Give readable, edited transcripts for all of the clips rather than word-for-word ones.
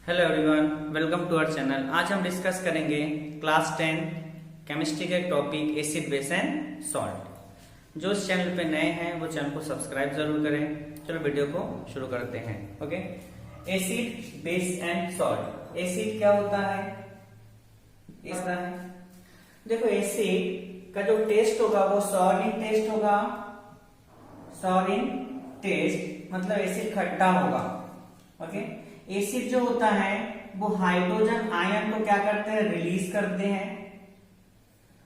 Hello everyone, welcome to our channel. आज हम discuss करेंगे क्लास 10 केमिस्ट्री के topic acid, base and salt. जो इस चैनल पे नए हैं वो चैनल को सब्सक्राइब जरूर करें। चलो वीडियो को शुरू करते हैं। Okay, acid, base and salt. Acid क्या होता है? इस तरह है, देखो एसिड का जो टेस्ट होगा वो सॉर इन टेस्ट होगा। सॉर इन टेस्ट मतलब एसिड खट्टा होगा। ओके, एसिड जो होता है वो हाइड्रोजन आयन को क्या करते हैं? रिलीज करते हैं।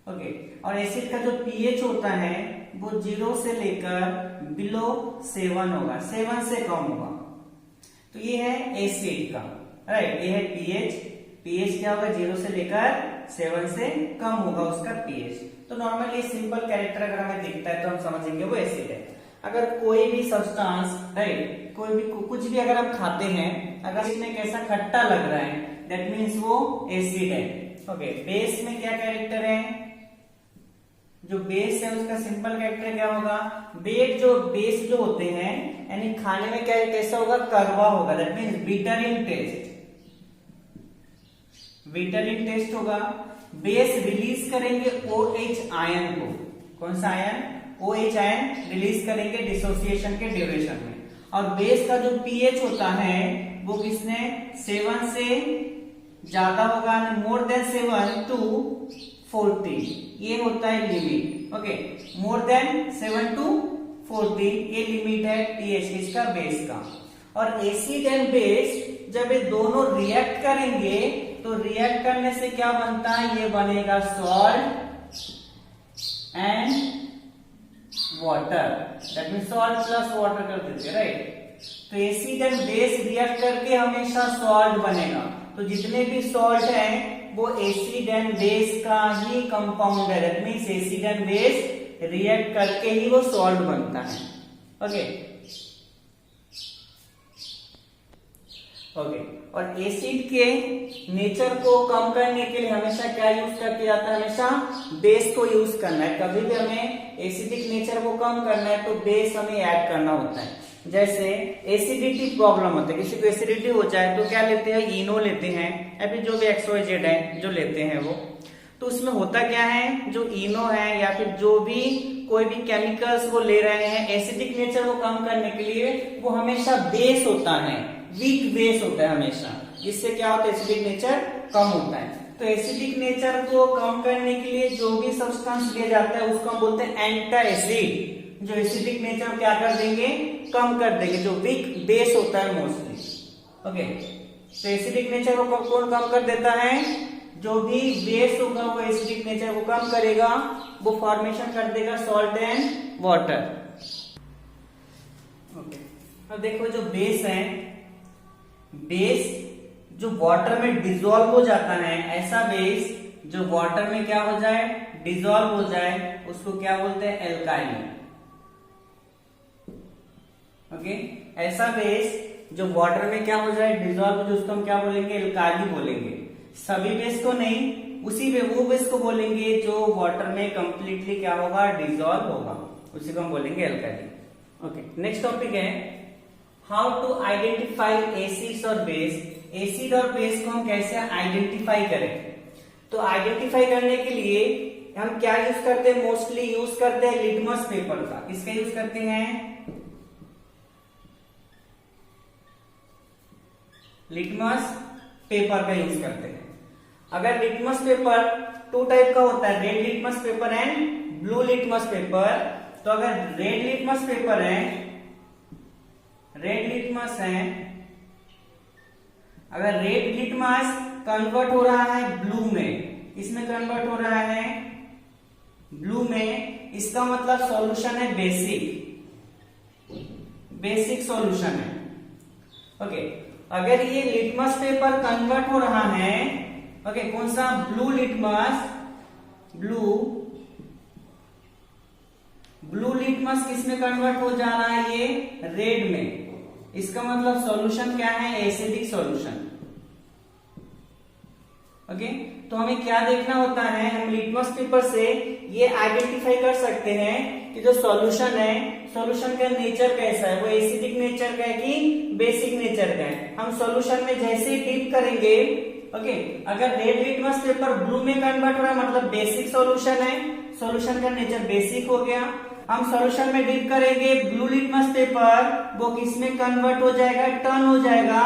ओके, और एसिड का जो पीएच होता है वो 0 से लेकर बिलो 7 होगा, 7 से कम होगा। तो ये है एसिड का, राइट। ये है पीएच। पीएच क्या होगा? 0 से लेकर 7 से कम होगा उसका पीएच। तो नॉर्मली सिंपल कैरेक्टर अगर हमें दिखता है तो हम समझेंगे वो एसिड है। अगर कोई भी सब्सटेंस, राइट, कोई भी कुछ भी अगर हम खाते हैं, अगर इसमें कैसा खट्टा लग रहा है, दैट मीन्स वो एसिड है। ओके, बेस में क्या कैरेक्टर है? जो बेस है उसका सिंपल कैरेक्टर क्या होगा? बेस जो होते हैं यानी खाने में क्या कैसा होगा? कड़वा होगा, that means bitter in taste. Bitter in taste होगा। बेस रिलीज करेंगे OH आयन को। कौन सा आयन? OH आयन रिलीज करेंगे डिसोसिएशन के ड्यूरेशन में। और बेस का जो पीएच होता है वो किसने? 7 से ज्यादा होगा, मोर देन 7 टू 40, ये होता है limit. Okay, more than 7 to 40 ये लिमिट है पीएच इसका, बेस का। और एसिड एंड बेस जब ये दोनों रिएक्ट करेंगे तो रिएक्ट करने से क्या बनता है? ये बनेगा salt and water. That means salt plus water कर देते, राइट। तो एसिड एंड बेस रिएक्ट करके हमेशा सॉल्ट बनेगा। तो जितने भी सॉल्ट हैं वो एसिड एंड बेस का ही कंपाउंड है। That means acid and base react करके ही वो सॉल्ट बनता है। ओके, और एसिड के नेचर को कम करने के लिए हमेशा क्या यूज करके जाता है? हमेशा बेस को यूज करना है। कभी भी हमें एसिडिक नेचर को कम करना है तो बेस हमें ऐड करना होता है। जैसे एसिडिटी प्रॉब्लम होता है, किसी को एसिडिटी हो जाए तो क्या लेते हैं? इनो लेते हैं, या फिर जो भी XYZ है जो लेते हैं वो। तो उसमें होता क्या है? जो इनो है या फिर जो भी कोई भी केमिकल्स वो ले रहे हैं एसिडिक नेचर को कम करने के लिए, वो हमेशा बेस होता है, वीक बेस होता है हमेशा। जिससे क्या होता है? एसिडिक नेचर कम होता है। तो एसिडिक नेचर को कम करने के लिए जो भी सब्सटेंस लिया जाता है उसको हम बोलते हैं एंटा एसिड। जो एसिडिक नेचर क्या कर देंगे? कम कर देंगे, जो वीक बेस होता है मोस्टली। ओके, तो एसिडिक नेचर को कौन कम कर देता है? जो भी बेस होगा वो एसिडिक नेचर को कम करेगा, वो फॉर्मेशन कर देगा सॉल्ट एंड वाटर। ओके, अब देखो जो बेस है, बेस जो वाटर में डिसॉल्व हो जाता है, ऐसा बेस जो वाटर में क्या हो जाए? डिसॉल्व हो जाए, उसको क्या बोलते हैं? एल्काइल। ओके, ऐसा बेस जो वाटर में क्या हो जाए? डिसॉल्व हो जाए, उसको हम क्या बोलेंगे? एल्काइल बोलेंगे। सभी बेस को नहीं, उसी में वो बेस को बोलेंगे जो वाटर में कंप्लीटली क्या होगा? डिसॉल्व होगा, उसी को हम बोलेंगे एल्काइल। ओके, नेक्स्ट टॉपिक है हाउ टू आइडेंटिफाई एसिड्स और बेस। एसिड और बेस को हम कैसे आइडेंटिफाई करें? तो आइडेंटिफाई करने के लिए हम क्या यूज करते हैं? मोस्टली यूज करते हैं लिटमस पेपर का। किसका यूज करते हैं? लिटमस पेपर का यूज करते हैं। अगर लिटमस पेपर 2 टाइप का होता है, red litmus paper and blue litmus paper. तो अगर रेड लिटमस पेपर है, रेड लिटमस है, अगर रेड लिटमस कन्वर्ट हो रहा है ब्लू में, इसमें कन्वर्ट हो रहा है ब्लू में, इसका मतलब सॉल्यूशन है बेसिक सॉल्यूशन है। ओके, अगर ये लिटमस पेपर कन्वर्ट हो रहा है, ओके, कौन सा? Blue litmus. ब्लू लिटमस किसमें कन्वर्ट हो जा रहा है? ये रेड में। इसका मतलब सॉल्यूशन क्या है? Acidic solution. ओके, तो हमें क्या देखना होता है, हम लिटमस पेपर से ये आइडेंटिफाई कर सकते हैं कि जो सॉल्यूशन है, सॉल्यूशन का नेचर कैसा है, वो एसिडिक नेचर का है कि बेसिक नेचर का है। हम सॉल्यूशन में जैसे ही डिप करेंगे, ओके, अगर रेड लिटमस पेपर ब्लू में कन्वर्ट हो रहा है मतलब बेसिक सॉल्यूशन है, सॉल्यूशन का नेचर बेसिक हो गया। हम सॉल्यूशन में डिप करेंगे ब्लू लिटमस पेपर, वो किस में कन्वर्ट हो जाएगा, टर्न हो जाएगा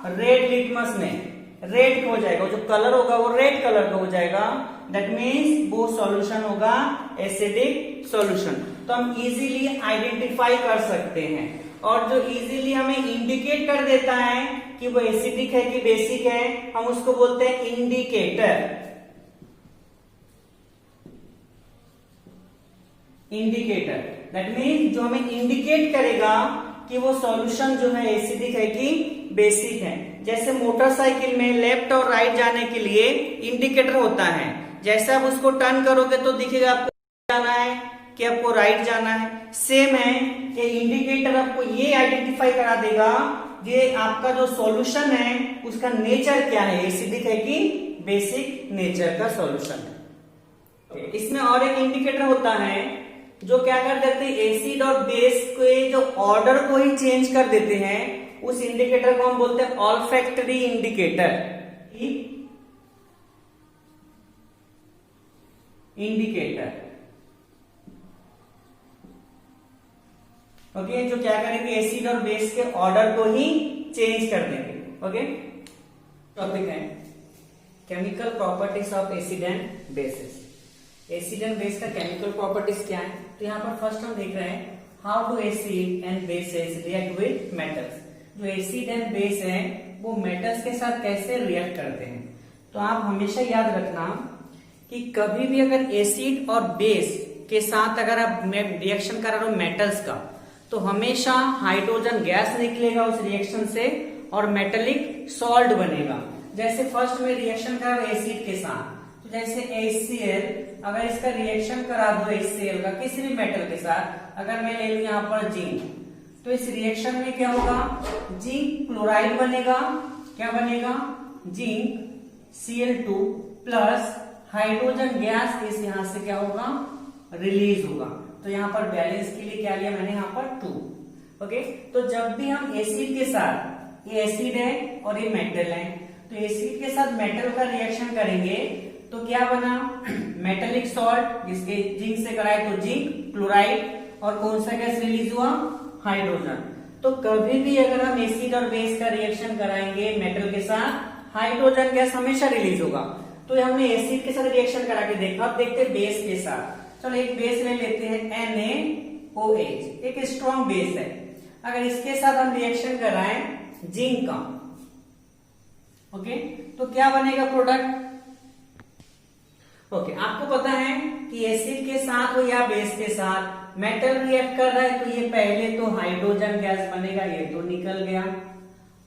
रेड लिटमस में, रेड हो जाएगा, जो कलर होगा वो रेड कलर का हो जाएगा। दैट मीन्स वो सॉल्यूशन होगा एसिडिक सॉल्यूशन। तो हम इजीली आइडेंटिफाई कर सकते हैं, और जो इजीली हमें इंडिकेट कर देता है कि वो एसिडिक है कि बेसिक है, हम उसको बोलते हैं इंडिकेटर। इंडिकेटर दैट मीन्स जो हमें इंडिकेट करेगा कि वो सॉल्यूशन जो है एसिडिक है कि बेसिक है। जैसे मोटरसाइकिल में लेफ्ट और राइट जाने के लिए इंडिकेटर होता है, जैसे आप उसको टर्न करोगे तो दिखेगा आपको जाना है कि आपको राइट जाना है। सेम है कि इंडिकेटर आपको ये आइडेंटिफाई करा देगा ये आपका जो सॉल्यूशन है उसका नेचर क्या है, एसिडिक है कि बेसिक नेचर का सॉल्यूशन है। इसमें और एक इंडिकेटर होता है जो क्या कर देते हैं, एसिड और बेस के जो ऑर्डर को ही चेंज कर देते हैं, उस इंडिकेटर को हम बोलते हैं ऑल्फैक्टरी इंडिकेटर। इंडिकेटर ओके, जो क्या करेंगे, एसिड और बेस के ऑर्डर को ही चेंज कर देंगे। ओके, टॉपिक है chemical properties of acid and bases. Acid and base का केमिकल प्रॉपर्टीज क्या है, तो यहाँ पर फर्स्ट हम देख रहे हैं how do acid and bases react with metals. जो एसिड एंड बेस है वो मेटल्स के साथ कैसे रिएक्ट करते हैं। तो आप हमेशा याद रखना कि कभी भी अगर एसिड और बेस के साथ अगर आप रिएक्शन कर रहे हो मेटल्स का, तो हमेशा हाइड्रोजन गैस निकलेगा उस रिएक्शन से और मेटेलिक सॉल्ट बनेगा। जैसे फर्स्ट में रिएक्शन कर रहे हो एसिड के साथ, तो जैसे HCl, अगर इसका रिएक्शन करा दो HCl का किसी भी मेटल के साथ, अगर मैं ले लू यहाँ पर जिंक, तो इस रिएक्शन में क्या होगा, जिंक क्लोराइड बनेगा। क्या बनेगा, zinc Cl2 plus hydrogen gas इस यहां से क्या होगा, रिलीज होगा। तो यहाँ पर बैलेंस के लिए क्या लिया मैंने, यहाँ पर 2। ओके, तो जब भी हम एसिड के साथ, ये एसिड है और ये मेटल है, तो एसिड के साथ मेटल का रिएक्शन करेंगे तो क्या बना, मेटेलिक सॉल्ट, जिसके जिंक से कराए तो जिंक क्लोराइड, और कौन सा गैस रिलीज हुआ, हाइड्रोजन। तो कभी भी अगर हम एसिड और बेस का रिएक्शन कराएंगे मेटल के साथ, हाइड्रोजन गैस हमेशा रिलीज होगा। तो हमने एसिड के साथ रिएक्शन करा के देखा, अब देखते हैं बेस के साथ। चलो एक बेस ले लेते हैं NaOH, एक स्ट्रॉन्ग बेस है। अगर इसके साथ हम रिएक्शन कराएं जिंक का, ओके, तो क्या बनेगा प्रोडक्ट। ओके, आपको पता है कि एसिड के साथ हो या बेस के साथ मेटल रिएक्ट कर रहा है तो ये पहले तो हाइड्रोजन गैस बनेगा, ये तो निकल गया।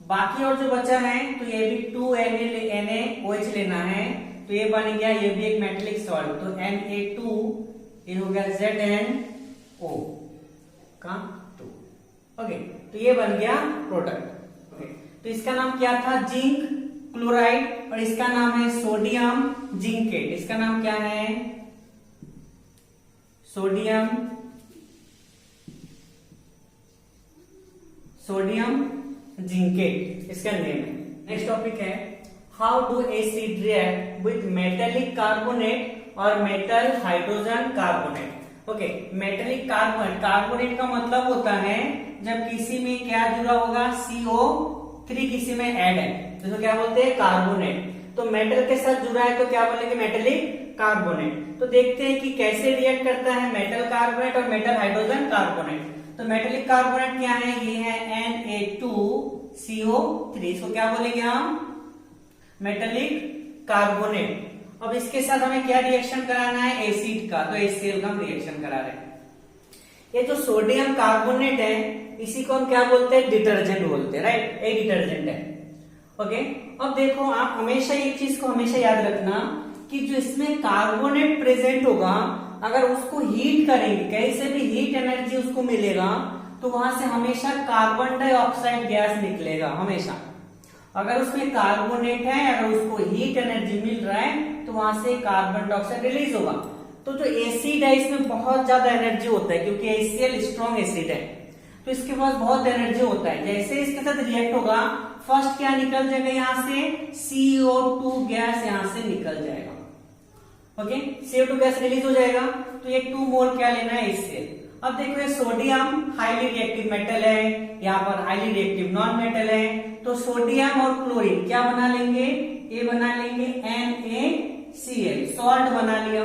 बाकी और जो बचा है तो ये भी 2NaOH लेना है, तो ये बन गया, ये भी एक मेटेलिक सॉल्ट, तो Na2 ये हो गया ZnO का 2। ओके, तो ये बन गया प्रोडक्ट। ओके, तो इसका नाम क्या था, जिंक क्लोराइड, और इसका नाम है सोडियम जिंकेट। इसका नाम क्या है, सोडियम जिंकेट, इसका नेम है। नेक्स्ट टॉपिक है how do acid react with metallic carbonate और metal hydrogen carbonate. Okay, metallic carbonate का मतलब होता है जब किसी में क्या जुड़ा होगा, CO3 किसी में ऐड है तो क्या बोलते हैं, कार्बोनेट। तो मेटल के साथ जुड़ा है तो क्या बोलेंगे, मेटेलिक कार्बोनेट। तो देखते हैं कि कैसे रिएक्ट करता है मेटल कार्बोनेट और मेटल हाइड्रोजन कार्बोनेट। तो मेटेलिक कार्बोनेट क्या है, ये है Na2CO3, इसको क्या बोलेंगे हम, मेटेलिक कार्बोनेट। अब इसके साथ हमें क्या रिएक्शन कराना है, एसिड का, तो HCl का हम रिएक्शन करा रहे हैं। ये जो सोडियम कार्बोनेट है इसी को हम क्या बोलते हैं, डिटर्जेंट बोलते हैं, राइट, एक डिटर्जेंट है। ओके, अब देखो आप हमेशा एक चीज को हमेशा याद रखना कि जो इसमें कार्बोनेट प्रेजेंट होगा, अगर उसको हीट करेंगे, कहीं से भी हीट एनर्जी उसको मिलेगा, तो वहां से हमेशा कार्बन डाइऑक्साइड गैस निकलेगा हमेशा। अगर उसमें कार्बोनेट है, अगर उसको हीट एनर्जी मिल रहा है तो वहां से कार्बन डाइऑक्साइड रिलीज होगा। तो जो एसिड है इसमें बहुत ज्यादा एनर्जी होता है, क्योंकि HCl स्ट्रॉन्ग एसिड है तो इसके पास बहुत एनर्जी होता है। जैसे इसके साथ रिएक्ट होगा, फर्स्ट क्या निकल जाएगा यहाँ से, CO2 गैस यहाँ से निकल जाएगा। ओके, CO2 गैस रिलीज हो जाएगा, तो ये 2 मोल क्या लेना है HCl। अब देखो ये सोडियम हाईली रिएक्टिव मेटल है, यहाँ पर हाईली रिएक्टिव नॉन मेटल है, तो सोडियम और क्लोरीन क्या बना लेंगे, ये बना लेंगे NaCl, सॉल्ट बना लिया।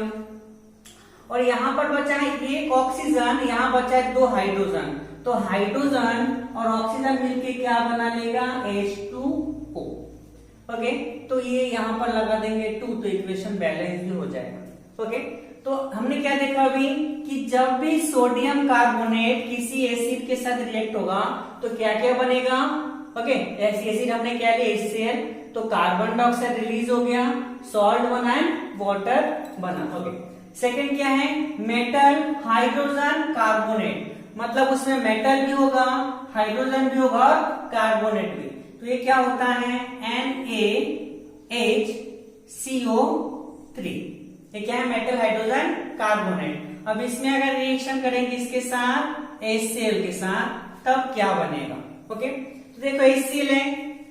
और यहाँ पर बचा है एक ऑक्सीजन, यहाँ बचा है 2 हाइड्रोजन, तो हाइड्रोजन और ऑक्सीजन मिलके क्या बना लेगा, H2O। ओके, तो ये यहाँ पर लगा देंगे 2, तो इक्वेशन बैलेंस भी हो जाएगा। ओके, तो हमने क्या देखा अभी कि जब भी सोडियम कार्बोनेट किसी एसिड के साथ रिएक्ट होगा तो क्या क्या बनेगा। ओके, एसिड हमने क्या लिया, HCl, तो कार्बन डाइऑक्साइड रिलीज हो गया, सॉल्ट बना है, वाटर बना। ओके, सेकेंड क्या है, मेटल हाइड्रोजन कार्बोनेट, मतलब उसमें मेटल भी होगा, हाइड्रोजन भी होगा और कार्बोनेट भी, तो ये क्या होता है, NaHCO3, ये क्या है, मेटल हाइड्रोजन कार्बोनेट। अब इसमें अगर रिएक्शन करेंगे इसके साथ HCl के साथ, तब क्या बनेगा। ओके, तो देखो HCl है,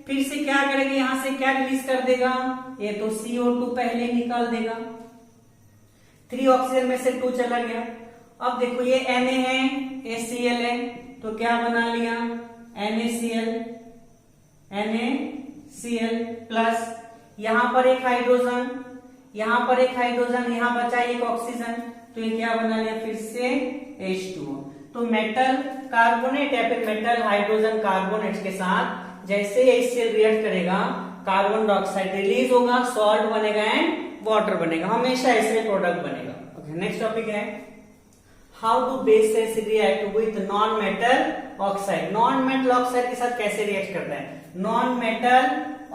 फिर से क्या करेंगे, यहां से क्या रिलीज कर देगा, ये तो CO2 पहले निकाल देगा, 3 ऑक्सीजन में से 2 चला गया। अब देखो ये Na है, HCl है, तो क्या बना लिया, NaCl प्लस यहां पर एक हाइड्रोजन, यहां पर एक हाइड्रोजन, यहां बचा एक ऑक्सीजन, तो ये क्या बना लिया, फिर से H2O। तो मेटल कार्बोनेट या फिर मेटल हाइड्रोजन कार्बोनेट के साथ जैसे HCl रिएक्ट करेगा, कार्बन डाइऑक्साइड रिलीज होगा, सॉल्ट बनेगा एंड वाटर बनेगा, हमेशा ऐसे प्रोडक्ट बनेगा। ओके, नेक्स्ट टॉपिक है how do bases react with non metal oxide. Non metal oxide के साथ कैसे रिएक्ट करता है, non metal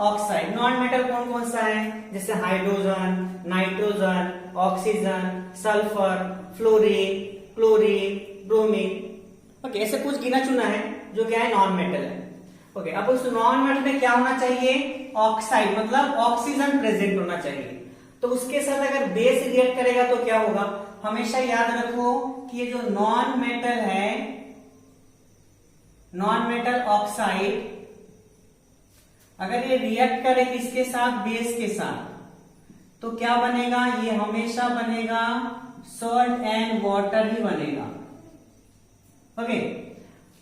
oxide, non metal कौन कौन सा है, जैसे hydrogen, nitrogen, oxygen, sulphur, fluorine, chlorine, bromine. Okay, ऐसे कुछ गिना चुना है जो क्या है, नॉन मेटल है। ओके, अब उस नॉन मेटल में क्या होना चाहिए, ऑक्साइड, मतलब ऑक्सीजन प्रेजेंट होना चाहिए। तो उसके साथ अगर बेस रिएक्ट करेगा तो क्या होगा, हमेशा याद रखो कि ये जो नॉन मेटल है, नॉन मेटल ऑक्साइड, अगर ये रिएक्ट करे किसके साथ, बेस के साथ, तो क्या बनेगा, ये हमेशा बनेगा सॉल्ट एंड वाटर ही बनेगा। ओके,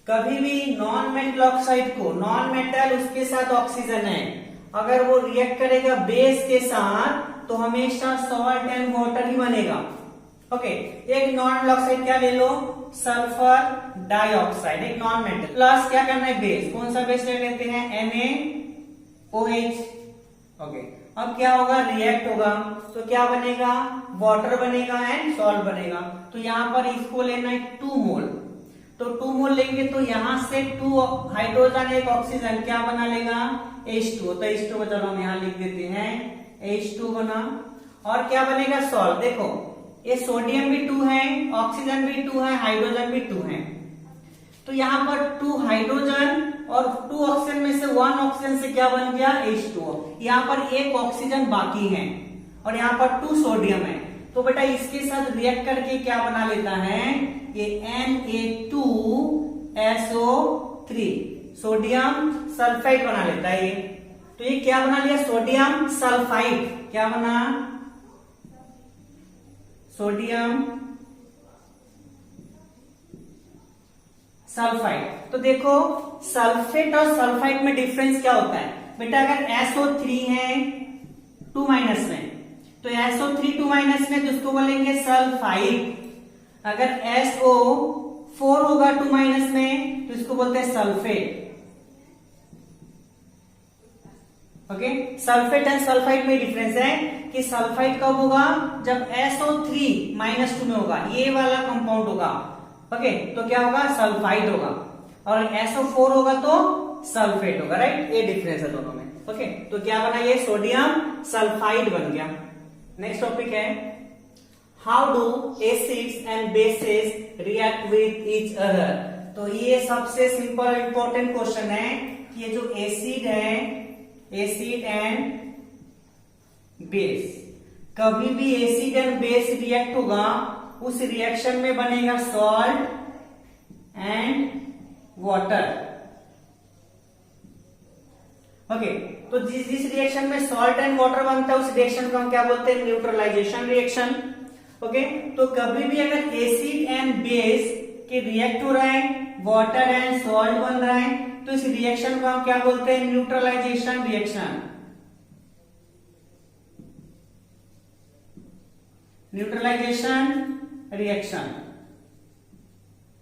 कभी भी नॉन मेटल ऑक्साइड को, नॉन मेटल उसके साथ ऑक्सीजन है, अगर वो रिएक्ट करेगा बेस के साथ तो हमेशा सॉल्ट एंड वाटर ही बनेगा। ओके, एक नॉन मेटल ऑक्साइड क्या ले लो, सल्फर डाइऑक्साइड, एक नॉन मेटल, प्लस क्या करना है, बेस, कौन सा बेस ले लेते हैं, NaOH। ओके, अब क्या होगा, रिएक्ट होगा, तो क्या बनेगा, वाटर बनेगा एंड सॉल्ट बनेगा। तो यहां पर इसको लेना है 2 मोल, तो 2 मोल लेंगे तो यहां से 2 हाइड्रोजन एक ऑक्सीजन क्या बना लेगा, H2O, तो H2 को चलो हम यहां लिख देते हैं, H2 बना, और क्या बनेगा, सॉल्ट। देखो ये सोडियम भी 2 है, ऑक्सीजन भी 2 है, हाइड्रोजन भी 2 है, तो यहाँ पर 2 हाइड्रोजन और 2 ऑक्सीजन में से 1 ऑक्सीजन से क्या बन गया, H2O। यहाँ पर एक ऑक्सीजन बाकी है और यहाँ पर 2 सोडियम है, तो बेटा इसके साथ रिएक्ट करके क्या बना लेता है, ये Na2SO3, सोडियम सल्फाइड बना लेता है ये। तो ये क्या बना लिया, सोडियम सल्फाइड, क्या बना, सोडियम सल्फाइड। तो देखो सल्फेट और सल्फाइड में डिफरेंस क्या होता है बेटा, अगर SO3 है 2 माइनस में, तो SO3 2 माइनस में, तो उसको बोलेंगे सल्फाइड। अगर SO4 होगा 2 माइनस में, तो इसको बोलते हैं sulphate. Okay, sulphate and sulphide में डिफरेंस है कि सल्फाइड कब होगा, जब SO3 -2 में होगा, ये वाला कंपाउंड होगा। ओके, तो क्या होगा, सल्फाइड होगा, और SO4 होगा तो सल्फेट होगा, राइट, ये डिफरेंस है दोनों में। ओके, तो क्या बना, ये सोडियम सल्फाइड बन गया। नेक्स्ट टॉपिक है how do acids and bases react with each other. तो ये सबसे सिंपल इंपॉर्टेंट क्वेश्चन है कि ये जो एसिड है एसिड एंड बेस, कभी भी एसिड एंड बेस रिएक्ट होगा उस रिएक्शन में बनेगा सॉल्ट एंड वाटर। ओके, तो जिस रिएक्शन में सॉल्ट एंड वाटर बनता है उस रिएक्शन को हम क्या बोलते हैं? Neutralisation reaction. ओके, तो कभी भी अगर एसिड एंड बेस के रिएक्ट हो रहा है, वाटर एंड सॉल्ट बन रहा है, तो इस रिएक्शन को हम क्या बोलते हैं? Neutralisation reaction. Neutralisation reaction.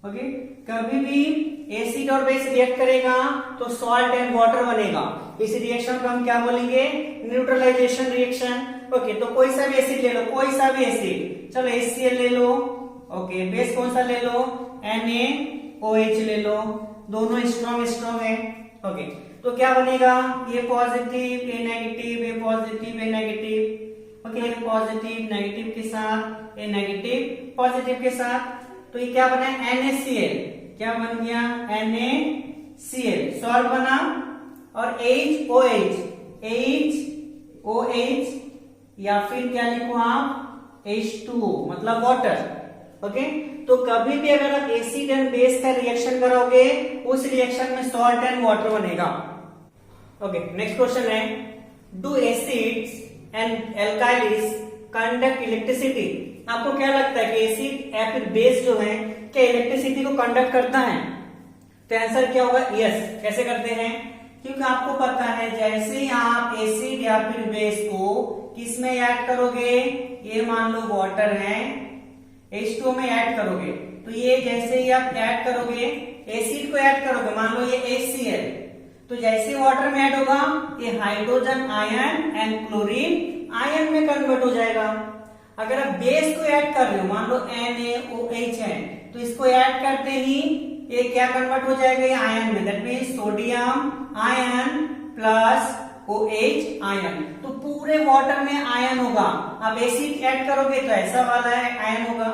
Okay, कभी भी एसिड और बेस रिएक्ट करेगा तो सॉल्ट एंड वाटर बनेगा, इस रिएक्शन को हम क्या बोलेंगे? Neutralisation reaction. ओके, तो कोई सा भी एसिड ले लो, कोई सा भी एसिड, चलो HCl ले लो। ओके, बेस कौन सा ले लो? NaOH ले लो, दोनों स्ट्रॉन्ग है। ओके, तो क्या बनेगा? ये पॉजिटिव, ये नेगेटिव, ये पॉजिटिव, ये नेगेटिव। ओके, ये पॉजिटिव नेगेटिव के साथ, ये नेगेटिव पॉजिटिव के साथ, तो ये क्या बना? NaCl। क्या बन गया? NaCl सॉल्ट बना, और HOH या फिर क्या लिखो आप? H2O मतलब वाटर। ओके, तो कभी भी अगर आप एसिड एंड बेस का रिएक्शन करोगे उस रिएक्शन में सॉल्ट एंड वाटर बनेगा। ओके, नेक्स्ट क्वेश्चन है, do acids and alkalis conduct electricity? आपको क्या लगता है कि एसिड या फिर बेस जो है क्या इलेक्ट्रिसिटी को कंडक्ट करता है? तो आंसर क्या होगा? यस। कैसे करते हैं? क्योंकि आपको पता है जैसे ही आप एसिड या फिर बेस को किस में ऐड करोगे, ये मान लो वाटर है, H2O में ऐड करोगे, तो ये जैसे ही आप ऐड करोगे, एसिड को ऐड करोगे, मान लो ये HCl, तो जैसे वाटर में ऐड होगा ये hydrogen ion and chlorine ion में कन्वर्ट हो जाएगा। अगर आप बेस को ऐड कर रहे हो, मान लो NaOH है, तो इसको ऐड करते ही ये क्या कन्वर्ट हो जाएगा? ये आयन में, that means sodium ion plus OH ion, तो पूरे वाटर में आयन होगा। आप एसिड ऐड करोगे तो ऐसा वाला आयन होगा,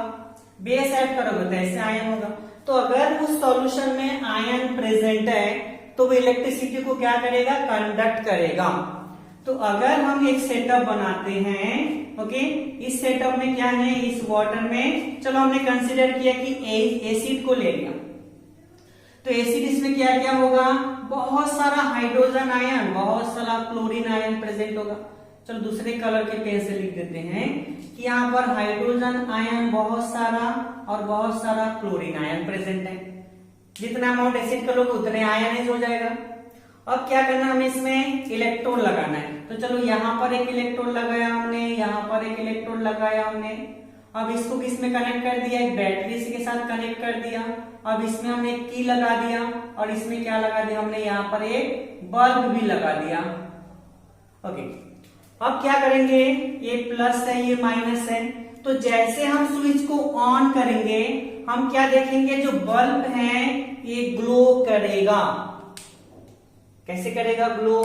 बेस ऐड करोगे तो ऐसे आयन होगा। तो अगर उस सॉल्यूशन में आयन प्रेजेंट है तो वो इलेक्ट्रिसिटी को क्या करेगा? कंडक्ट करेगा। तो अगर हम एक सेटअप बनाते हैं, ओके, इस सेटअप में क्या है? इस वाटर में, चलो हमने कंसीडर किया कि एसिड को ले लिया, तो एसिड इसमें क्या क्या होगा? बहुत सारा हाइड्रोजन आयन, बहुत सारा क्लोरीन आयन प्रेजेंट होगा। चलो दूसरे कलर के पेन से लिख देते हैं कि यहाँ पर हाइड्रोजन आयन बहुत सारा और बहुत सारा क्लोरीन आयन प्रेजेंट है। जितना अमाउंट एसिड करोगे उतने आयन हो जाएगा। अब क्या करना, हमें इसमें इलेक्ट्रॉन लगाना है, तो चलो यहाँ पर एक इलेक्ट्रॉन लगाया हमने, यहाँ पर एक इलेक्ट्रॉन लगाया हमने। अब इसको किसमें कनेक्ट कर दिया? एक बैटरी के साथ कनेक्ट कर दिया। अब इसमें हमने एक की लगा दिया, और इसमें क्या लगा दिया हमने? यहाँ पर एक बल्ब भी लगा दिया। ओके, अब क्या करेंगे? ये प्लस है, ये माइनस है, तो जैसे हम स्विच को ऑन करेंगे हम क्या देखेंगे? जो बल्ब है ये ग्लो करेगा। कैसे करेगा? ग्लो।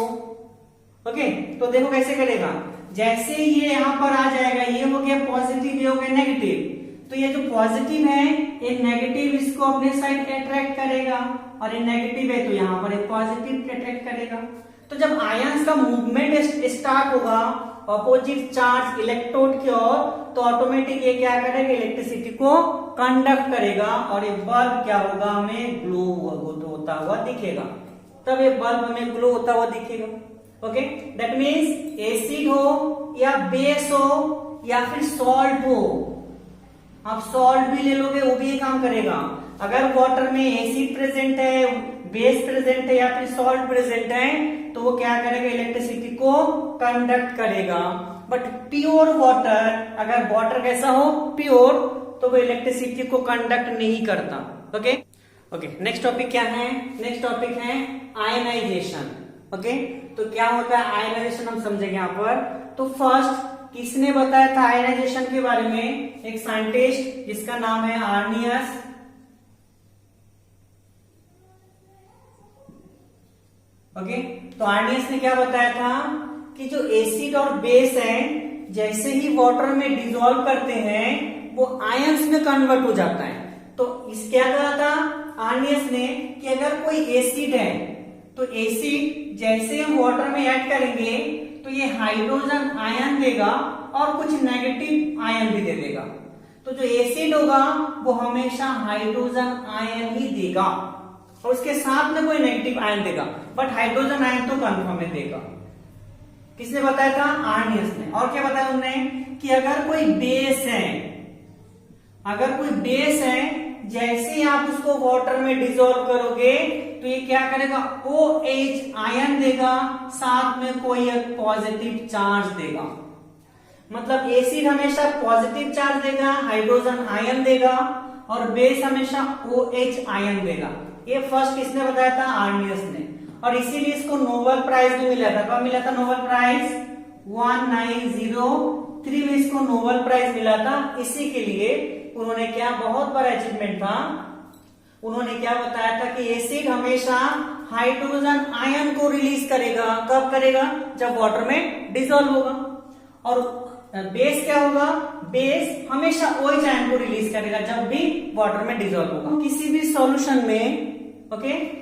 ओके, तो देखो कैसे करेगा। जैसे ये यहां पर आ जाएगा, ये हो गया पॉजिटिव, ये हो गया नेगेटिव, तो ये जो पॉजिटिव है ये नेगेटिव इसको अपने साइड अट्रैक्ट करेगा, और ये नेगेटिव है तो यहाँ पर एक पॉजिटिव अट्रैक्ट करेगा। तो जब आयंस का मूवमेंट स्टार्ट होगा अपोजिट चार्ज इलेक्ट्रोड की ओर, तो ऑटोमेटिक ये क्या करेगा? इलेक्ट्रिसिटी को कंडक्ट करेगा, और ये बल्ब क्या होगा? हमें ग्लो होता हुआ दिखेगा। तब ये बल्ब हमें ग्लो होता हुआ दिखेगा। ओके, दैट मीन्स एसिड हो या बेस हो या फिर सॉल्ट हो, आप सॉल्ट भी ले लोगे वो भी ये काम करेगा। अगर वाटर में एसिड प्रेजेंट है, बेस प्रेजेंट है या फिर सॉल्ट प्रेजेंट है, तो वो क्या करेगा? इलेक्ट्रिसिटी को कंडक्ट करेगा। बट प्योर वाटर, अगर वाटर कैसा हो? प्योर, तो वो इलेक्ट्रिसिटी को कंडक्ट नहीं करता। ओके ओके, नेक्स्ट टॉपिक क्या है? नेक्स्ट टॉपिक है आयनाइजेशन। ओके, तो क्या होता है आयनाइजेशन हम समझेंगे यहाँ पर। तो फर्स्ट किसने बताया था आयनाइजेशन के बारे में? एक साइंटिस्ट जिसका नाम है आर्नियस। ओके, तो आर्नियस ने क्या बताया था कि जो एसिड और बेस है जैसे ही वाटर में डिसॉल्व करते हैं वो आयंस में कन्वर्ट हो जाता है। तो इस क्या कहा था आर्नियस ने कि अगर कोई एसिड है तो एसिड जैसे हम वाटर में ऐड करेंगे तो ये हाइड्रोजन आयन देगा और कुछ नेगेटिव आयन भी दे देगा। तो जो एसिड होगा वो हमेशा हाइड्रोजन आयन ही देगा और उसके साथ में कोई नेगेटिव आयन देगा, बट हाइड्रोजन आयन तो कन्फर्म में देगा। किसने बताया था? आर्नियस ने। और क्या बताया उन्होंने कि अगर कोई बेस है, जैसे ही आप उसको वाटर में डिसॉल्व करोगे तो ये क्या करेगा? OH आयन देगा, साथ में कोई एक पॉजिटिव चार्ज देगा। मतलब एसिड हमेशा पॉजिटिव चार्ज देगा, हाइड्रोजन आयन देगा, और बेस हमेशा OH आयन देगा। ये फर्स्ट किसने बताया था? आर्नियस ने। और इसीलिए इसको नोबेल प्राइज भी मिला था। कब मिला था नोबेल प्राइज? 1903 में इसको नोबेल प्राइज मिला था। इसी के लिए उन्होंने क्या, बहुत बड़ा अचीवमेंट था, उन्होंने क्या बताया था कि एसिड हमेशा हाइड्रोजन आयन को रिलीज करेगा। कब करेगा? जब वाटर में डिसॉल्व होगा। और बेस क्या होगा? बेस हमेशा OH आयन को रिलीज करेगा जब भी वाटर में डिसॉल्व होगा। किसी भी सॉल्यूशन में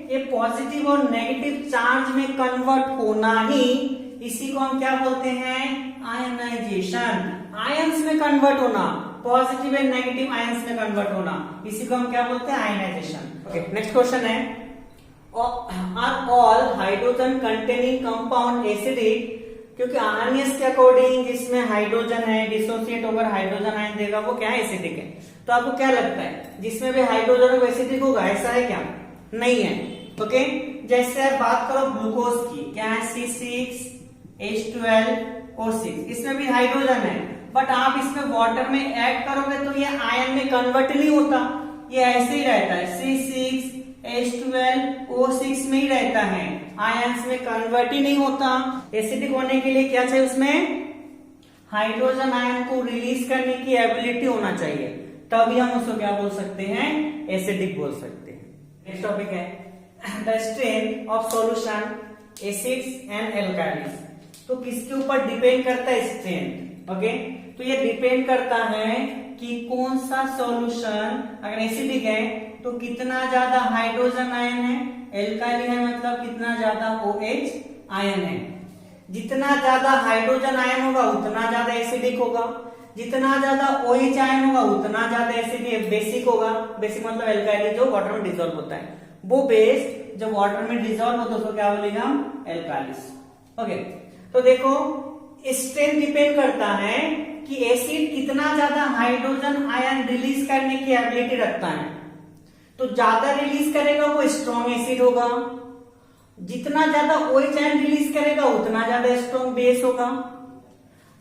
ये पॉजिटिव और नेगेटिव चार्ज में कन्वर्ट होना ही, इसी को हम क्या बोलते हैं? आयनाइजेशन। आयंस में कन्वर्ट होना, पॉजिटिव एंड नेगेटिव आयंस में कन्वर्ट होना, इसी को हम क्या बोलते हैं? आयनाइजेशन। नेक्स्ट क्वेश्चन है, are all hydrogen containing compound acidic? क्योंकि आर्नियस के अकॉर्डिंग इसमें हाइड्रोजन है, डिसोसिएट होकर हाइड्रोजन आयन देगा, वो क्या है? एसिडिक है। तो आपको क्या लगता है जिसमें भी हाइड्रोजन हो एसिडिक होगा? ऐसा है क्या? नहीं है। ओके, जैसे आप बात करो ग्लूकोज की, क्या है? C6H12O6, इसमें भी हाइड्रोजन है, बट आप इसमें वाटर में ऐड करोगे तो ये आयन में कन्वर्ट नहीं होता, ये ऐसे ही रहता है, C6H12O6 में ही रहता है, आयंस में कन्वर्ट ही नहीं होता। एसिडिक होने के लिए क्या चाहिए? उसमें हाइड्रोजन आयन को रिलीज करने की एबिलिटी होना चाहिए, तभी हम उसको क्या बोल सकते हैं? एसिडिक बोल सकते हैं। नेक्स्ट टॉपिक है the strength of solution acids and alkalis. तो किसके ऊपर डिपेंड करता है स्ट्रेंथ? ओके, तो ये डिपेंड करता है कि कौन सा सॉल्यूशन, अगर एसिडिक है तो कितना ज्यादा हाइड्रोजन आयन है, एल्काइल है मतलब कितना ज्यादा OH आयन है। जितना ज्यादा हाइड्रोजन आयन होगा उतना ज्यादा एसिडिक होगा, जितना ज्यादा OH आयन होगा उतना ज्यादा एसिडिक बेसिक होगा। बेसिक मतलब एल्काइल जो वाटर में डिसॉल्व होता है, वो बेस जब वाटर में डिसॉल्व होता है उसको क्या बोलेंगे हम? एल्कालिस। ओके, तो देखो स्ट्रेंथ डिपेंड करता है कि एसिड कितना ज्यादा हाइड्रोजन आयन रिलीज करने की एबिलिटी रखता है। तो ज्यादा रिलीज करेगा वो स्ट्रॉन्ग एसिड होगा, जितना ज्यादा OH आयन रिलीज करेगा उतना ज्यादा स्ट्रॉन्ग बेस होगा।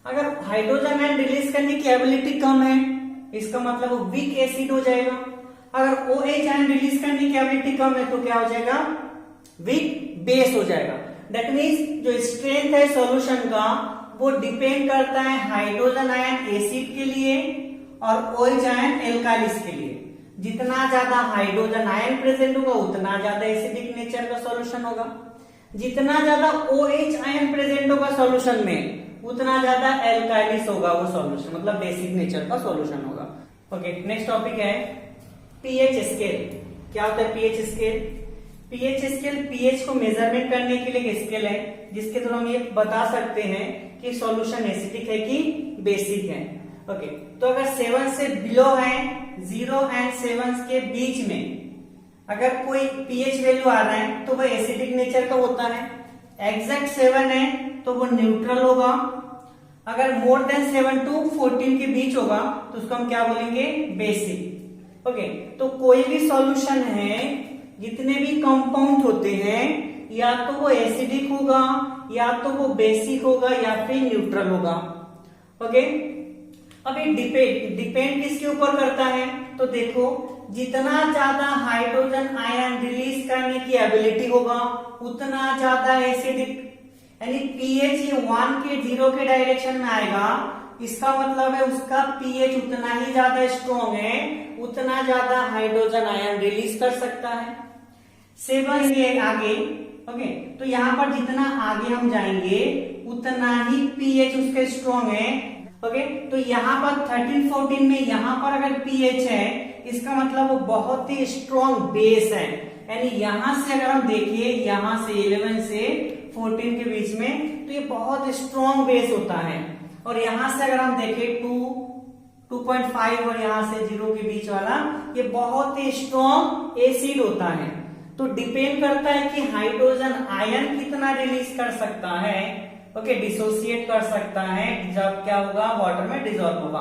अगर हाइड्रोजन आयन रिलीज करने की एबिलिटी कम है, इसका मतलब वो वीक एसिड हो जाएगा। अगर OH आयन रिलीज करने की एबिलिटी कम है तो क्या हो जाएगा? वीक बेस हो जाएगा। दैट मीन्स जो स्ट्रेंथ है सॉल्यूशन का वो डिपेंड करता है हाइड्रोजन आयन एसिड के लिए और OH आयन एल्कालिस के लिए। जितना ज्यादा हाइड्रोजन आयन प्रेजेंट होगा उतना ज्यादा एसिडिक नेचर का सॉल्यूशन होगा, जितना ज्यादा OH आयन प्रेजेंट होगा सॉल्यूशन में उतना ज्यादा एल्काइलिस होगा वो सॉल्यूशन, मतलब बेसिक नेचर का सॉल्यूशन होगा। ओके, नेक्स्ट टॉपिक है पीएच स्केल। क्या होता है pH scale? PH scale pH को मेजरमेंट करने के लिए एक स्केल है जिसके थ्रू हम ये बता सकते हैं कि सॉल्यूशन एसिडिक है कि बेसिक है। ओके, तो अगर 7 से बिलो है, 0 एंड 7 के बीच में अगर कोई पीएच वैल्यू आ रहा है तो वह एसिडिक नेचर का होता है। एग्जैक्ट 7 है तो वो न्यूट्रल होगा। अगर मोर देन 7 to 14 के बीच होगा तो उसको हम क्या बोलेंगे? बेसिक। ओके, तो कोई भी सॉल्यूशन है, जितने भी कंपाउंड होते हैं, या तो वो एसिडिक होगा, या तो वो बेसिक होगा, या फिर न्यूट्रल होगा। ओके, अब ये डिपेंड किसके ऊपर करता है? तो देखो, जितना ज्यादा हाइड्रोजन आयन रिलीज करने की एबिलिटी होगा उतना ज्यादा एसिडिक, यानी पीएच ये 1 के 0 के डायरेक्शन में आएगा, इसका मतलब है उसका पीएच उतना ही ज्यादा स्ट्रॉन्ग है, उतना ज्यादा हाइड्रोजन आयन रिलीज कर सकता है। 7 ये आगे। ओके, तो यहाँ पर जितना आगे हम जाएंगे उतना ही पीएच उसके स्ट्रॉन्ग है। ओके, तो यहाँ पर 13-14 में यहाँ पर अगर पीएच है इसका मतलब वो बहुत ही स्ट्रॉन्ग बेस है, यानी यहां से अगर हम देखिए, यहां से 11 से 14 के बीच में, तो ये बहुत स्ट्रॉन्ग बेस होता है। और यहां से अगर हम देखें 2.5 और यहां से 0 के बीच वाला, ये बहुत ही स्ट्रॉन्ग एसिड होता है। तो डिपेंड करता है कि हाइड्रोजन आयन कितना रिलीज कर सकता है, ओके, डिसोसिएट कर सकता है, जब क्या होगा, वाटर में डिसॉल्व होगा।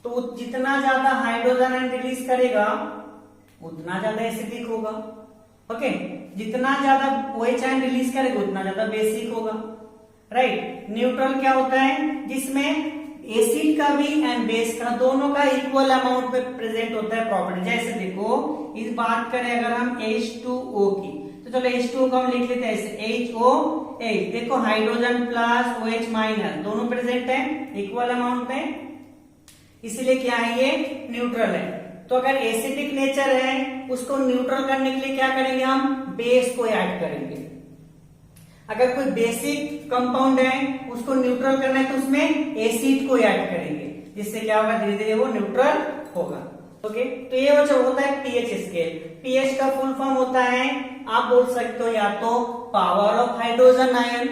तो जितना ज्यादा हाइड्रोजन आयन रिलीज करेगा उतना ज्यादा एसिडिक होगा, ओके। जितना ज्यादा OH आयन रिलीज करेगा उतना ज्यादा बेसिक होगा, राइट। न्यूट्रल क्या होता है, जिसमें एसिड का भी एंड बेस का दोनों का इक्वल अमाउंट में प्रेजेंट होता है प्रॉपर्टी। जैसे देखो, इस बात करें अगर हम H2O की, तो चलो H2O को हम लिख लेते हैं ऐसे HOH। देखो हाइड्रोजन प्लस OH माइनस दोनों प्रेजेंट है इक्वल अमाउंट में, इसलिए क्या है, ये न्यूट्रल है। तो अगर एसिडिक नेचर है, उसको न्यूट्रल करने के लिए क्या करेंगे, हम बेस को ऐड करेंगे। अगर कोई बेसिक कंपाउंड है, उसको न्यूट्रल करना है, तो उसमें एसिड को ऐड करेंगे, जिससे क्या होगा, धीरे धीरे वो न्यूट्रल होगा, ओके। तो ये वो जो होता है पीएच स्केल। पीएच का फुल फॉर्म होता है, आप बोल सकते हो या तो पावर ऑफ हाइड्रोजन आयन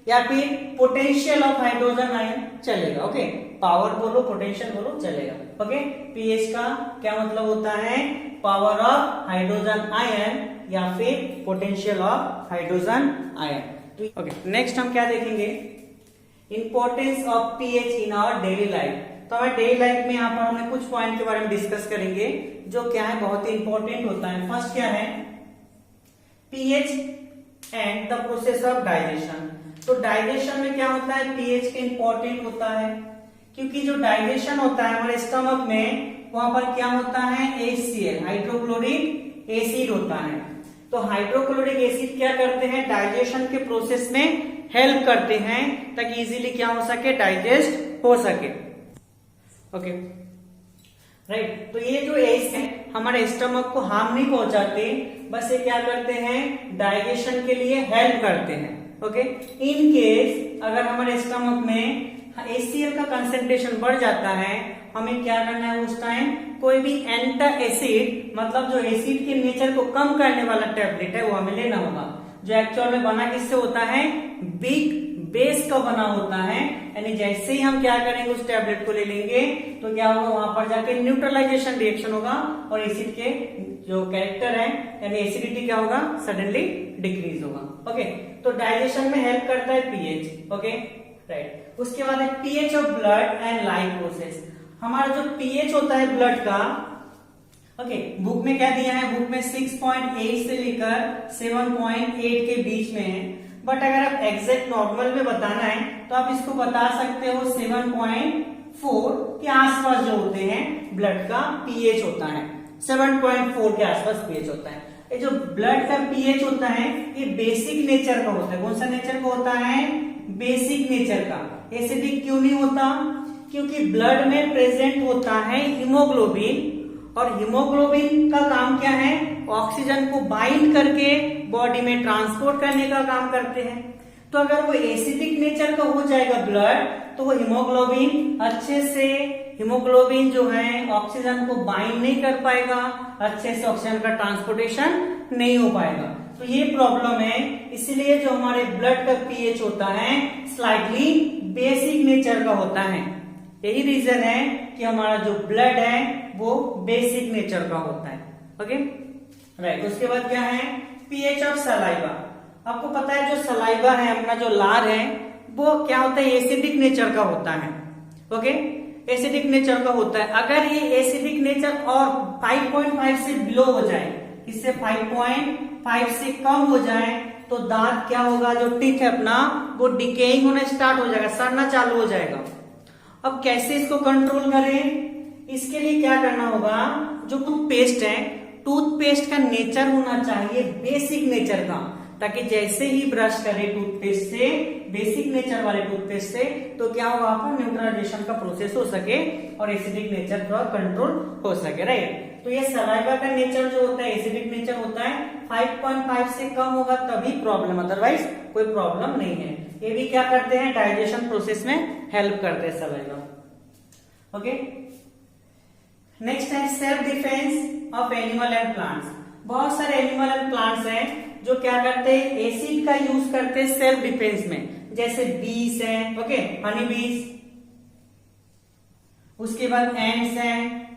या फिर पोटेंशियल ऑफ हाइड्रोजन आयन, चलेगा, ओके। पावर बोलो, पोटेंशियल बोलो, चलेगा, ओके। पीएच का क्या मतलब होता है, पावर ऑफ हाइड्रोजन आयन या फिर potential of hydrogen ion. Okay, next हम क्या देखेंगे, importance of pH in our daily life. तो हमारे डेली लाइफ में यहाँ पर हमने कुछ पॉइंट के बारे में डिस्कस करेंगे, जो क्या है, बहुत ही इंपॉर्टेंट होता है। फर्स्ट क्या है, pH and the process of digestion. तो डाइजेशन में क्या होता है, पीएच के इंपॉर्टेंट होता है, क्योंकि जो डाइजेशन होता है हमारे स्टमक में, वहां पर क्या होता है, HCl हाइड्रोक्लोरिक एसिड होता है। तो हाइड्रोक्लोरिक एसिड क्या करते हैं, डाइजेशन के प्रोसेस में हेल्प करते हैं, ताकि इजीली क्या हो सके, डाइजेस्ट हो सके, ओके, राइट। तो ये जो एसिड है हमारे स्टमक को हार्म नहीं पहुंचाते, बस ये क्या करते हैं, डाइजेशन के लिए हेल्प करते हैं, ओके। इन केस अगर हमारे स्टमक में HCl का कंसेंट्रेशन बढ़ जाता है, हमें क्या करना है उस टाइम, कोई भी एंटासिड, मतलब जो एसिड के नेचर को कम करने वाला टैबलेट है, वो हमें लेना होगा, जो एक्चुअल में बना किससे होता है, बिग बेस का बना होता है। यानी जैसे ही हम क्या करेंगे, उस टैबलेट को ले लेंगे, तो क्या होगा, वहां पर जाके न्यूट्रलाइजेशन रिएक्शन होगा और एसिड के जो कैरेक्टर है, यानी एसिडिटी क्या होगा, सडनली डिक्रीज होगा, ओके। तो डाइजेशन में हेल्प करता है पीएच, ओके, राइट। उसके बाद है pH of blood and life process. हमारा जो पीएच होता है ब्लड का, ओके, बुक में क्या दिया है, बुक में 6.8 से लेकर 7.8 के बीच में है, बट अगर आप एग्जैक्ट नॉर्मल में बताना है तो आप इसको बता सकते हो 7.4 के आसपास जो होते हैं ब्लड का पीएच होता है, 7.4 के आसपास पीएच होता है। ये जो ब्लड का पीएच होता है, ये बेसिक नेचर का होता है। कौन सा नेचर का होता है, बेसिक नेचर का। एसिडिक क्यों नहीं होता, क्योंकि ब्लड में प्रेजेंट होता है हीमोग्लोबिन, और हीमोग्लोबिन का काम क्या है, ऑक्सीजन को बाइंड करके बॉडी में ट्रांसपोर्ट करने का काम करते हैं। तो अगर वो एसिडिक नेचर का हो जाएगा ब्लड, तो वो हीमोग्लोबिन अच्छे से, हीमोग्लोबिन जो है ऑक्सीजन को बाइंड नहीं कर पाएगा, अच्छे से ऑक्सीजन का ट्रांसपोर्टेशन नहीं हो पाएगा। तो ये प्रॉब्लम है, इसलिए जो हमारे ब्लड का पीएच होता है स्लाइटली बेसिक नेचर का होता है। यही रीजन है कि हमारा जो ब्लड है वो बेसिक नेचर का होता है, ओके, राइट। उसके बाद क्या है, पीएच ऑफ सलाइवा। आपको पता है जो सलाइवा है, अपना जो लार है, वो क्या होता है, एसिडिक नेचर का होता है, ओके, एसिडिक नेचर का होता है। अगर ये एसिडिक नेचर और 5.5 से बिलो हो जाए, इससे 5.5 से कम हो जाए, तो दांत क्या होगा, जो टीथ है अपना, वो डिकेइंग होना स्टार्ट हो जाएगा, सड़ना चालू हो जाएगा। अब कैसे इसको कंट्रोल करें, इसके लिए क्या करना होगा, जो टूथपेस्ट है, टूथपेस्ट का नेचर होना चाहिए बेसिक नेचर का, ताकि जैसे ही ब्रश करे टूथपेस्ट से, बेसिक नेचर वाले टूथपेस्ट से, तो क्या होगा, आपका न्यूट्रलाइजेशन का प्रोसेस हो सके और एसिडिक नेचर थोड़ा कंट्रोल हो सके, राइट। तो ये सलाइवा का नेचर जो होता है एसिडिक नेचर होता है, 5.5 से कम होगा तभी प्रॉब्लम, अदरवाइज कोई प्रॉब्लम नहीं है। ये भी क्या करते हैं, डाइजेशन प्रोसेस में हेल्प करते हैं सलाइवा, ओके। नेक्स्ट है self defence of animal and plants. बहुत सारे एनिमल एंड प्लांट्स हैं जो क्या करते हैं, एसिड का यूज करते हैं सेल्फ डिफेंस में, जैसे बीस हैं, ओके, हनी बीज, उसके बाद एंड्स हैं,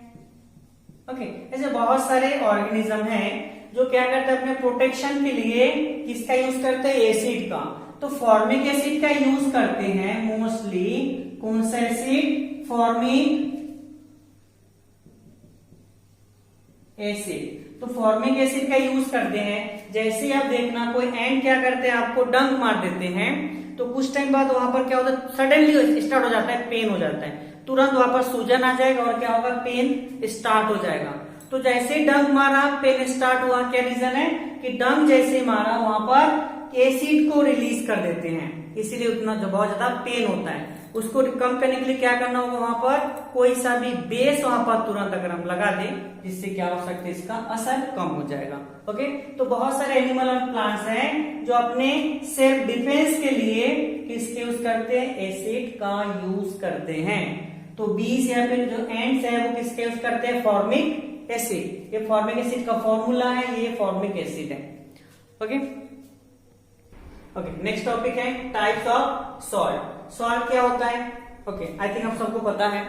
ओके। ऐसे बहुत सारे ऑर्गेनिज्म हैं जो क्या करते हैं अपने प्रोटेक्शन के लिए किसका यूज करते हैं, एसिड का। तो फॉर्मिक एसिड का यूज करते हैं मोस्टली, कौन सा एसिड, फॉर्मिक एसिड। तो फॉर्मिक एसिड का यूज करते हैं। जैसे आप देखना कोई एंड क्या करते हैं, आपको डंक मार देते हैं, तो कुछ टाइम बाद वहां पर क्या होता है, सडनली स्टार्ट हो जाता है, पेन हो जाता है, तुरंत वहां पर सूजन आ जाएगा और क्या होगा, पेन स्टार्ट हो जाएगा। तो जैसे ही डंक मारा पेन स्टार्ट हुआ, क्या रीजन है कि डंक जैसे मारा वहां पर एसिड को रिलीज कर देते हैं, इसीलिए उतना जो बहुत ज्यादा पेन होता है। उसको कम करने के लिए क्या करना होगा, वहां पर कोई सा भी बेस वहां पर तुरंत अगर हम लगा दें, जिससे क्या हो सकता है, इसका असर कम हो जाएगा, ओके। तो बहुत सारे एनिमल और प्लांट्स हैं जो अपने सेल्फ डिफेंस के लिए किसके यूज करते हैं, एसिड का यूज करते हैं। तो बीस या फिर जो एंड्स है वो किसके यूज करते हैं, फॉर्मिक एसिड। ये फॉर्मिक एसिड का फॉर्मूला है, ये फॉर्मिक एसिड है, ओके। ओके, नेक्स्ट टॉपिक है टाइप्स ऑफ सॉल्ट। सॉल्ट क्या होता है, ओके, आई थिंक आप सबको पता है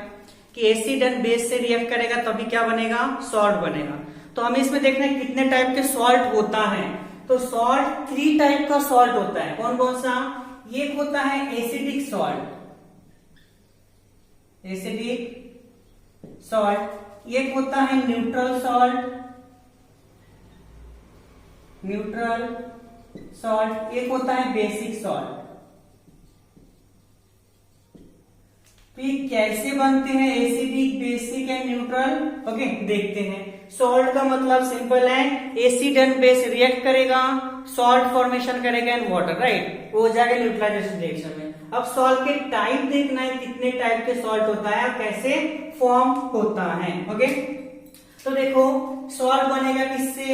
कि एसिड एंड बेस से रिएक्ट करेगा तभी क्या बनेगा, सॉल्ट बनेगा। तो हमें इसमें देखना है कितने टाइप के सॉल्ट होता है। तो सॉल्ट 3 टाइप का सॉल्ट होता है, कौन कौन सा, ये होता है एसिडिक सॉल्ट, एसिडिक सॉल्ट, एक होता है न्यूट्रल सॉल्ट, न्यूट्रल सॉल्ट, एक होता है बेसिक सॉल्ट। तो ये कैसे बनते हैं, acidic, basic and neutral, okay, देखते हैं। सॉल्ट का मतलब सिंपल है, एसिड एंड बेस रिएक्ट करेगा, सॉल्ट फॉर्मेशन करेगा एंड वाटर, राइट, वो हो जाएगा न्यूट्रलाइजेशन रिएक्शन में। अब सॉल्ट के टाइप देखना है, कितने टाइप के सॉल्ट होता है और कैसे फॉर्म होता है, ओके। तो देखो सॉल्ट बनेगा किससे,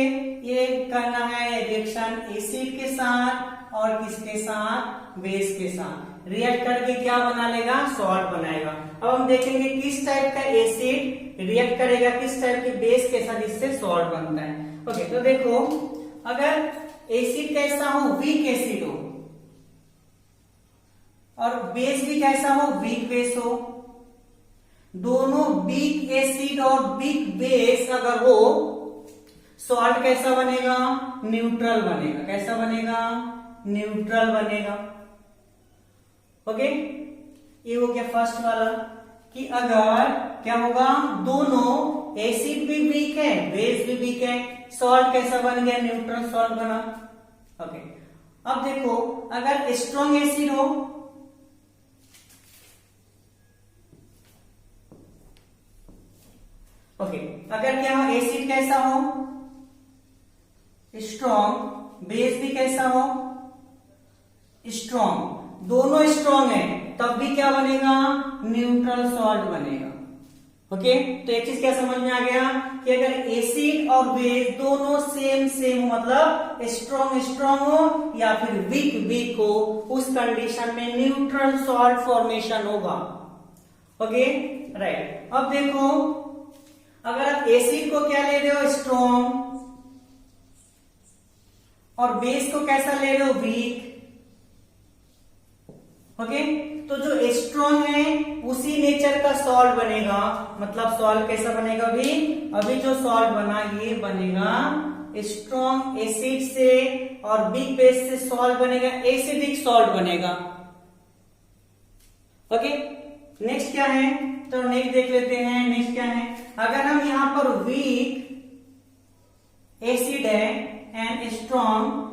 ये करना है रिएक्शन एसिड के साथ और किसके साथ, बेस के साथ, रिएक्ट करके क्या बना लेगा, सॉल्ट बनाएगा। अब हम देखेंगे किस टाइप का एसिड रिएक्ट करेगा किस टाइप के बेस के साथ, इससे सॉल्ट बनता है, ओके। तो देखो अगर एसिड कैसा हो, वीक एसिड हो, और बेस भी कैसा हो, वीक बेस हो, दोनों वीक एसिड और वीक बेस अगर हो, सॉल्ट कैसा बनेगा, न्यूट्रल बनेगा। कैसा बनेगा, न्यूट्रल बनेगा, ओके। ये हो गया फर्स्ट वाला कि अगर क्या होगा, दोनों एसिड भी वीक है, बेस भी वीक है, सॉल्ट कैसा बन गया, न्यूट्रल सॉल्ट बना, ओके। अब देखो अगर स्ट्रॉन्ग एसिड हो, ओके, अगर क्या हो, एसिड कैसा हो, स्ट्रॉन्ग, बेस भी कैसा हो, स्ट्रॉन्ग, दोनों स्ट्रॉन्ग है, तब भी क्या बनेगा, न्यूट्रल सॉल्ट बनेगा, ओके। तो एक चीज क्या समझ में आ गया कि अगर एसिड और बेस दोनों सेम सेम हो, मतलब स्ट्रॉन्ग स्ट्रॉन्ग हो या फिर वीक वीक हो, उस कंडीशन में न्यूट्रल सॉल्ट फॉर्मेशन होगा, ओके, राइट। अब देखो अगर आप एसिड को क्या ले रहे हो, स्ट्रॉन्ग, और बेस को कैसा ले रहे हो, वीक, ओके। तो जो स्ट्रॉन्ग है उसी नेचर का सॉल्ट बनेगा, मतलब सॉल्ट कैसा बनेगा, अभी जो सॉल्ट बना ये बनेगा स्ट्रॉन्ग एसिड से, और वीक बेस से सॉल्ट बनेगा एसिडिक सॉल्ट बनेगा, ओके। नेक्स्ट क्या है, तो नेक्स्ट देख लेते हैं। नेक्स्ट क्या है, अगर हम यहां पर वीक एसिड है एंड स्ट्रॉन्ग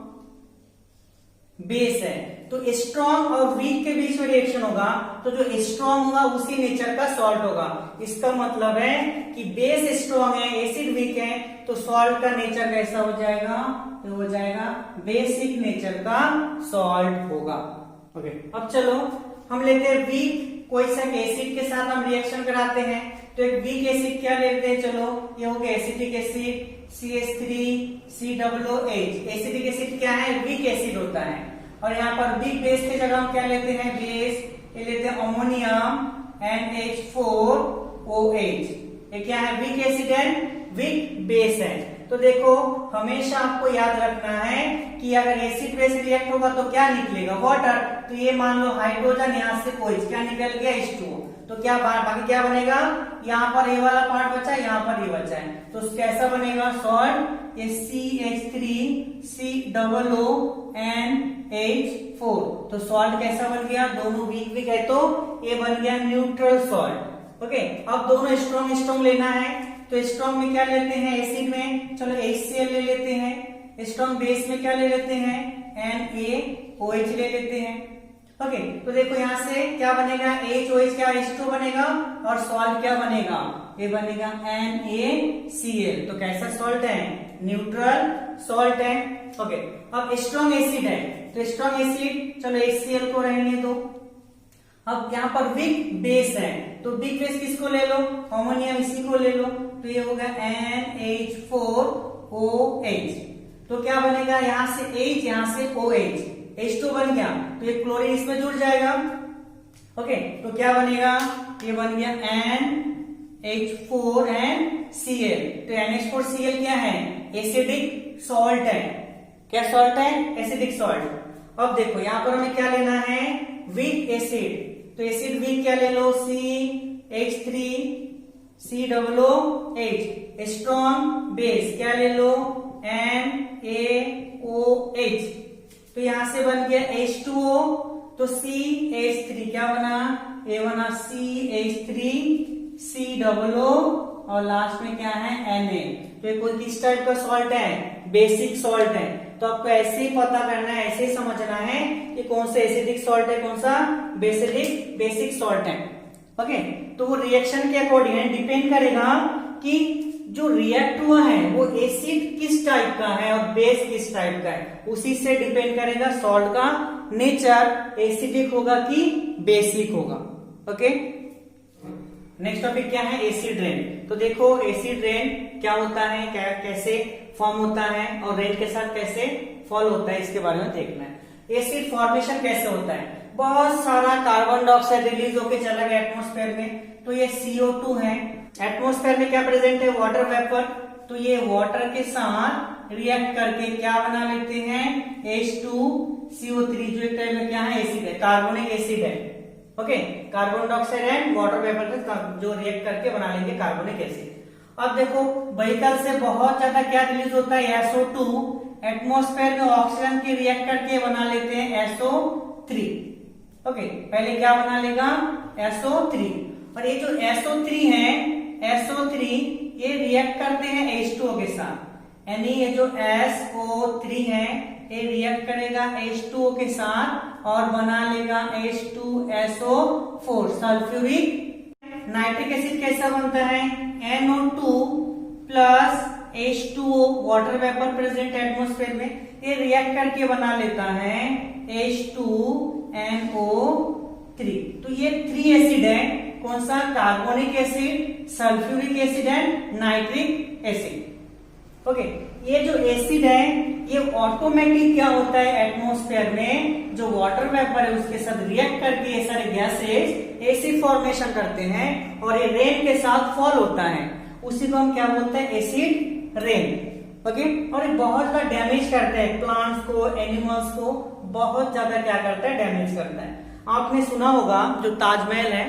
बेस है, तो स्ट्रॉन्ग और वीक के बीच में रिएक्शन होगा, तो जो स्ट्रॉन्ग होगा उसी नेचर का सॉल्ट होगा। इसका मतलब है कि बेस स्ट्रॉन्ग है, एसिड वीक है, तो सॉल्ट का नेचर कैसा हो जाएगा, तो हो जाएगा बेसिक नेचर का सॉल्ट होगा, ओके। अब चलो हम लेते हैं वीक, कोई सा एसिड के साथ हम रिएक्शन कराते हैं, तो एक वीक एसिड क्या लेते हैं, चलो ये हो गया acetic acid CH3COOH। Acetic acid क्या है, वीक एसिड होता है। और यहाँ पर वीक बेस के जगह हम क्या लेते हैं, बेस, ये लेते हैं अमोनियम NH4OH। ये क्या है, weak acid and weak base है। तो तो देखो हमेशा आपको याद रखना है कि अगर एसिड बेस रिएक्ट होगा तो क्या निकलेगा, वाटर। तो ये मान लो हाइड्रोजन, यहाँ से OH क्या निकल गया, H2O। तो क्या बाकी क्या बनेगा, यहाँ पर ये वाला पार्ट बचा है, यहाँ पर ये बचा है, तो कैसा बनेगा सॉल्ट, ये CH3COONH4। तो सॉल्ट कैसा बन गया, दोनों वीक है तो ये बन गया न्यूट्रल सॉल्ट। ओके, अब दोनों स्ट्रॉन्ग लेना है, तो स्ट्रॉन्ग में क्या लेते हैं, एसिड में चलो HCl ले लेते हैं, स्ट्रॉन्ग बेस में क्या ले लेते हैं, NaOH ले लेते हैं। ओके, तो देखो यहाँ से क्या बनेगा, HOH क्या H2 बनेगा, और सॉल्ट क्या बनेगा, ये बनेगा NaCl। तो कैसा सॉल्ट है, न्यूट्रल सॉल्ट है। ओके, अब स्ट्रॉन्ग एसिड है, तो स्ट्रॉन्ग एसिड चलो HCl को रहने दो। अब यहाँ पर वीक बेस है, तो वीक बेस किसको ले लो, अमोनियम इसी को ले लो, तो ये होगा NH4OH। तो क्या बनेगा, यहाँ से H, यहाँ से OH, H2 बन गया, तो ये क्लोरीन इसमें जुड़ जाएगा। ओके, तो क्या बनेगा, ये बन गया NH4NCl। तो NH4Cl क्या है, एसिडिक सॉल्ट है। क्या सॉल्ट है, एसिडिक सॉल्ट। अब देखो यहाँ पर हमें क्या लेना है, वीक एसिड। तो एसिड वीक क्या ले लो, CH3COOH। स्ट्रॉन्ग बेस क्या ले लो, NaOH। तो यहां से बन गया H2O, तो CH3 क्या बना, ये बना CH3COO, और लास्ट में क्या है, Na। तो ये कोई किस टाइप का सॉल्ट है, बेसिक सॉल्ट है। तो आपको ऐसे ही पता करना है, ऐसे ही समझना है कि कौन सा एसिडिक सॉल्ट है, कौन सा बेसिक सॉल्ट है। ओके, तो वो रिएक्शन के अकॉर्डिंग डिपेंड करेगा कि जो रिएक्ट हुआ है वो एसिड किस टाइप का है और बेस किस टाइप का है, उसी से डिपेंड करेगा सॉल्ट का नेचर, एसिडिक होगा कि बेसिक होगा। ओके, नेक्स्ट टॉपिक क्या है, एसिड रेन। तो देखो एसिड रेन क्या होता है, कैसे फॉर्म होता है और रेन के साथ कैसे फॉल होता है, इसके बारे में देखना है। एसिड फॉर्मेशन कैसे होता है, बहुत सारा कार्बन डाइऑक्साइड रिलीज होकर चला गया एटमॉस्फेयर में, तो ये CO2 है। एटमॉस्फेयर में क्या प्रेजेंट है, वाटर वेपर। तो ये वाटर के साथ रिएक्ट करके क्या बना लेते हैं, H2CO3, जो एक टाइप में क्या है, एसिड है, कार्बोनिक एसिड है। Okay, carbon dioxide and water vapour जो रिएक्ट करके बना लेंगे कार्बोनिक एसिड। अब देखो व्हीकल से बहुत ज्यादा क्या रिलीज होता है, SO2। एटमॉस्फेयर में ऑक्सीजन की रिएक्ट करके बना लेते हैं SO3। ओके, पहले क्या बना लेगा, SO3। और ये जो SO3 है, SO3 ये रिएक्ट करते हैं H2O के साथ, यानी ये जो SO3 है ये रिएक्ट करेगा H2O के साथ और बना लेगा H2SO4 सल्फ्यूरिक। नाइट्रिक एसिड कैसा बनता है, NO2 plus H2O, water vapour present atmosphere में, ये रिएक्ट करके बना लेता है H2NO3। तो ये 3 एसिड है, कौन सा, carbonic acid, sulphuric acid and nitric acid. Okay, ये जो एसिड है ये ऑटोमेटिक क्या होता है, एटमॉस्फेयर में जो वाटर वेपर है उसके साथ रिएक्ट करके ये सारे गैसेस एसिड फॉर्मेशन करते हैं और ये रेन के साथ फॉल होता है, उसी को हम क्या बोलते हैं, एसिड रेन। ओके, और ये बहुत ज्यादा डैमेज करते हैं प्लांट्स को, एनिमल्स को, बहुत ज्यादा क्या करता है, डैमेज करता है। आपने सुना होगा जो ताजमहल है,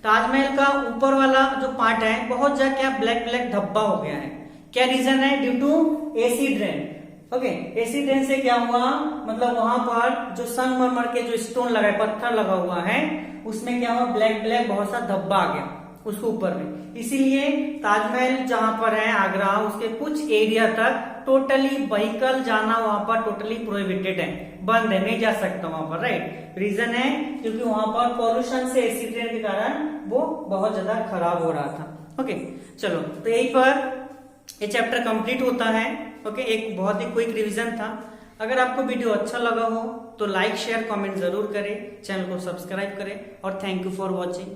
ताजमहल का ऊपर वाला जो पार्ट है बहुत ज्यादा क्या ब्लैक धब्बा हो गया है, क्या रीजन है, due to acid rain. Okay, acid rain से क्या हुआ, मतलब वहां पर जो संगमरमर के जो स्टोन लगा है, पत्थर लगा हुआ है, उसमें क्या हुआ, ब्लैक बहुत सा धब्बा आ गया उसके ऊपर में। इसीलिए ताजमहल जहां पर है आगरा, उसके कुछ एरिया तक टोटली व्हीकल जाना वहां पर टोटली प्रोहिबिटेड है, बंद है, नहीं जा सकता वहां पर। राइट, रीजन है क्योंकि वहां पर पॉल्यूशन से, एसिड रेन के कारण वो बहुत ज्यादा खराब हो रहा था। ओके, चलो तो यही पर ये चैप्टर कंप्लीट होता है। ओके, एक बहुत ही क्विक रिवीजन था। अगर आपको वीडियो अच्छा लगा हो तो लाइक शेयर कमेंट जरूर करें, चैनल को सब्सक्राइब करें और थैंक यू फॉर वॉचिंग।